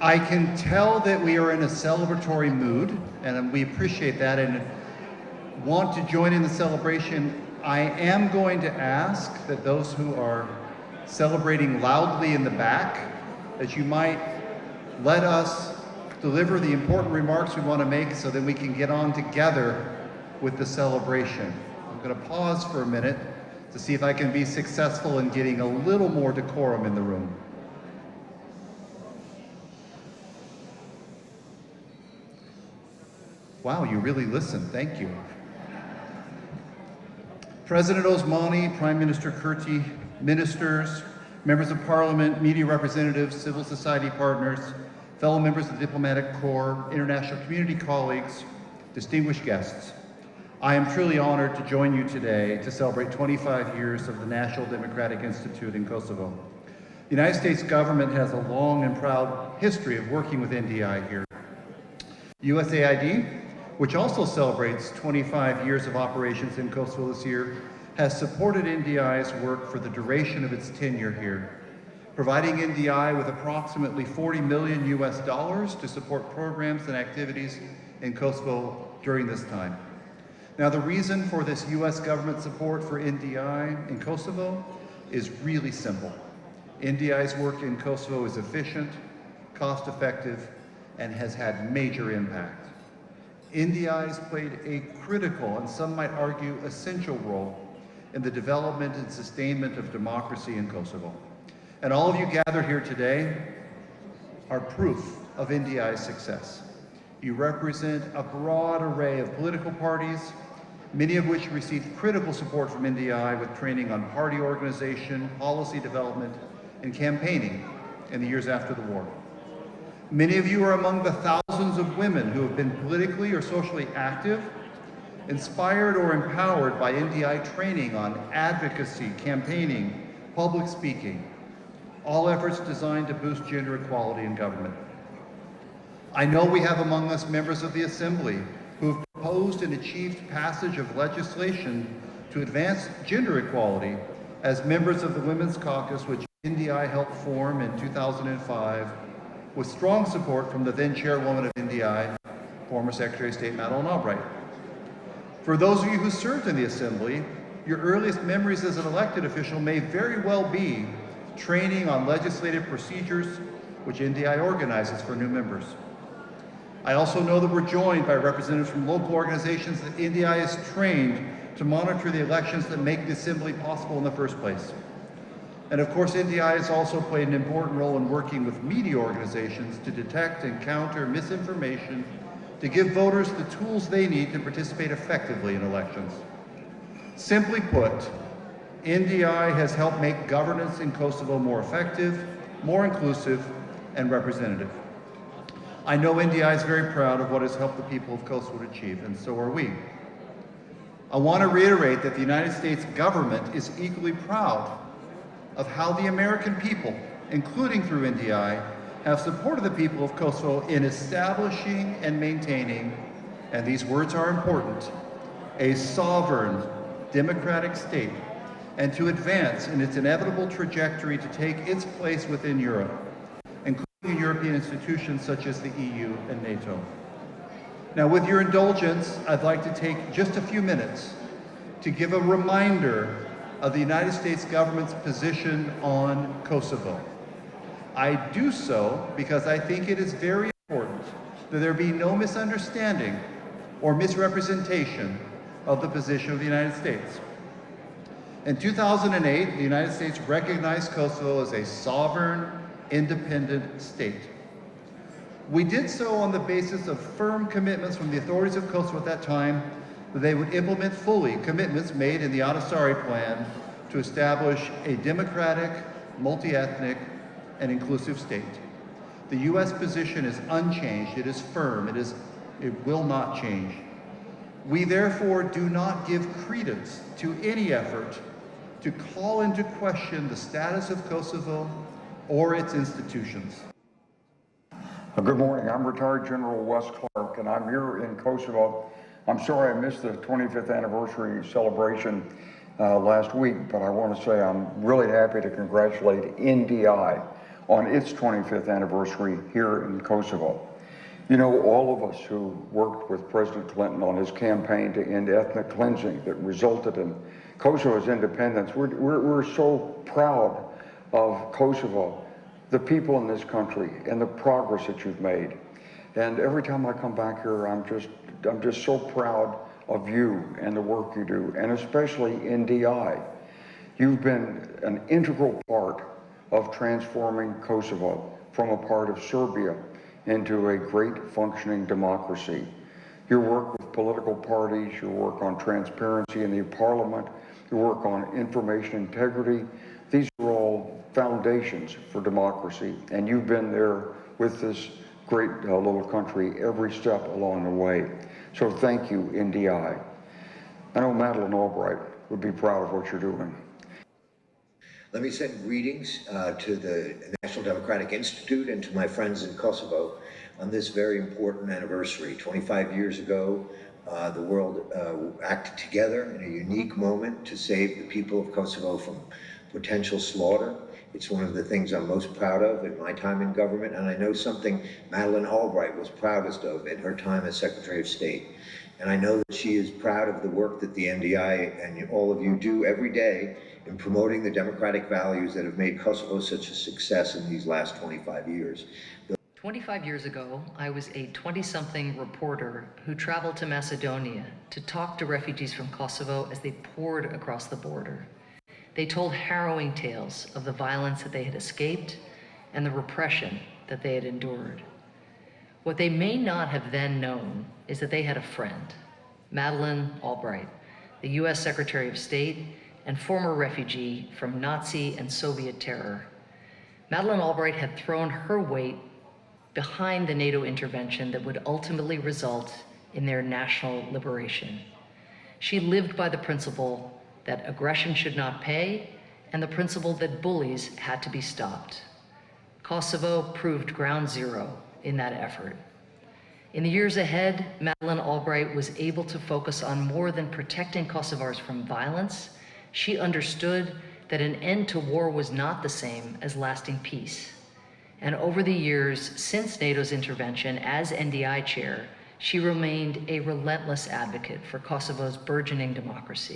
I can tell that we are in a celebratory mood, and we appreciate that and want to join in the celebration. I am going to ask that those who are celebrating loudly in the back, that you might let us deliver the important remarks we want to make so that we can get on together with the celebration. I'm going to pause for a minute to see if I can be successful in getting a little more decorum in the room. Wow, you really listened. Thank you. President Osmani, Prime Minister Kurti, ministers, members of parliament, media representatives, civil society partners, fellow members of the diplomatic corps, international community colleagues, distinguished guests. I am truly honored to join you today to celebrate 25 years of the National Democratic Institute in Kosovo. The United States government has a long and proud history of working with NDI here. USAID, which also celebrates 25 years of operations in Kosovo this year, has supported NDI's work for the duration of its tenure here, providing NDI with approximately $40 million to support programs and activities in Kosovo during this time. Now, the reason for this US government support for NDI in Kosovo is really simple. NDI's work in Kosovo is efficient, cost-effective, and has had major impact. NDI has played a critical, and some might argue essential role in the development and sustainment of democracy in Kosovo. And all of you gathered here today are proof of NDI's success. You represent a broad array of political parties, many of which received critical support from NDI with training on party organization, policy development, and campaigning in the years after the war. Many of you are among the thousands of women who have been politically or socially active, inspired or empowered by NDI training on advocacy, campaigning, public speaking, all efforts designed to boost gender equality in government. I know we have among us members of the Assembly who have proposed and achieved passage of legislation to advance gender equality as members of the Women's Caucus, which NDI helped form in 2005, with strong support from the then chairwoman of NDI, former Secretary of State Madeleine Albright. For those of you who served in the Assembly, your earliest memories as an elected official may very well be training on legislative procedures which NDI organizes for new members. I also know that we're joined by representatives from local organizations that NDI has trained to monitor the elections that make the Assembly possible in the first place. And of course, NDI has also played an important role in working with media organizations to detect and counter misinformation, to give voters the tools they need to participate effectively in elections. Simply put, NDI has helped make governance in Kosovo more effective, more inclusive, and representative. I know NDI is very proud of what has helped the people of Kosovo to achieve, and so are we. I want to reiterate that the United States government is equally proud of how the American people, including through NDI, have supported the people of Kosovo in establishing and maintaining, and these words are important, a sovereign, democratic state, and to advance in its inevitable trajectory to take its place within Europe, including European institutions such as the EU and NATO. Now, with your indulgence, I'd like to take just a few minutes to give a reminder of the United States government's position on Kosovo. I do so because I think it is very important that there be no misunderstanding or misrepresentation of the position of the United States. In 2008, the United States recognized Kosovo as a sovereign, independent state. We did so on the basis of firm commitments from the authorities of Kosovo at that time that they would implement fully commitments made in the Ahtisaari Plan to establish a democratic, multi-ethnic, and inclusive state. The U.S. position is unchanged, it is firm, it will not change. We therefore do not give credence to any effort to call into question the status of Kosovo or its institutions. Good morning, I'm retired General Wes Clark, and I'm here in Kosovo. I'm sorry I missed the 25th anniversary celebration last week, but I want to say I'm really happy to congratulate NDI on its 25th anniversary here in Kosovo. You know, all of us who worked with President Clinton on his campaign to end ethnic cleansing that resulted in Kosovo's independence, we're so proud of Kosovo, the people in this country, and the progress that you've made. And every time I come back here, I'm just so proud of you and the work you do, and especially NDI. You've been an integral part of transforming Kosovo from a part of Serbia into a great functioning democracy. Your work with political parties, your work on transparency in the parliament, your work on information integrity, these are all foundations for democracy, and you've been there with this great little country every step along the way. So thank you, NDI. I know Madeleine Albright would be proud of what you're doing. Let me send greetings to the National Democratic Institute and to my friends in Kosovo on this very important anniversary. 25 years ago, the world acted together in a unique moment to save the people of Kosovo from potential slaughter. It's one of the things I'm most proud of in my time in government, and I know something Madeleine Albright was proudest of in her time as Secretary of State. And I know that she is proud of the work that the NDI and all of you do every day in promoting the democratic values that have made Kosovo such a success in these last 25 years. 25 years ago, I was a 20-something reporter who traveled to Macedonia to talk to refugees from Kosovo as they poured across the border. They told harrowing tales of the violence that they had escaped and the repression that they had endured. What they may not have then known is that they had a friend, Madeleine Albright, the US Secretary of State and former refugee from Nazi and Soviet terror. Madeleine Albright had thrown her weight behind the NATO intervention that would ultimately result in their national liberation. She lived by the principle that aggression should not pay and the principle that bullies had to be stopped. Kosovo proved ground zero in that effort. In the years ahead, Madeleine Albright was able to focus on more than protecting Kosovars from violence. She understood that an end to war was not the same as lasting peace. And over the years since NATO's intervention as NDI chair, she remained a relentless advocate for Kosovo's burgeoning democracy.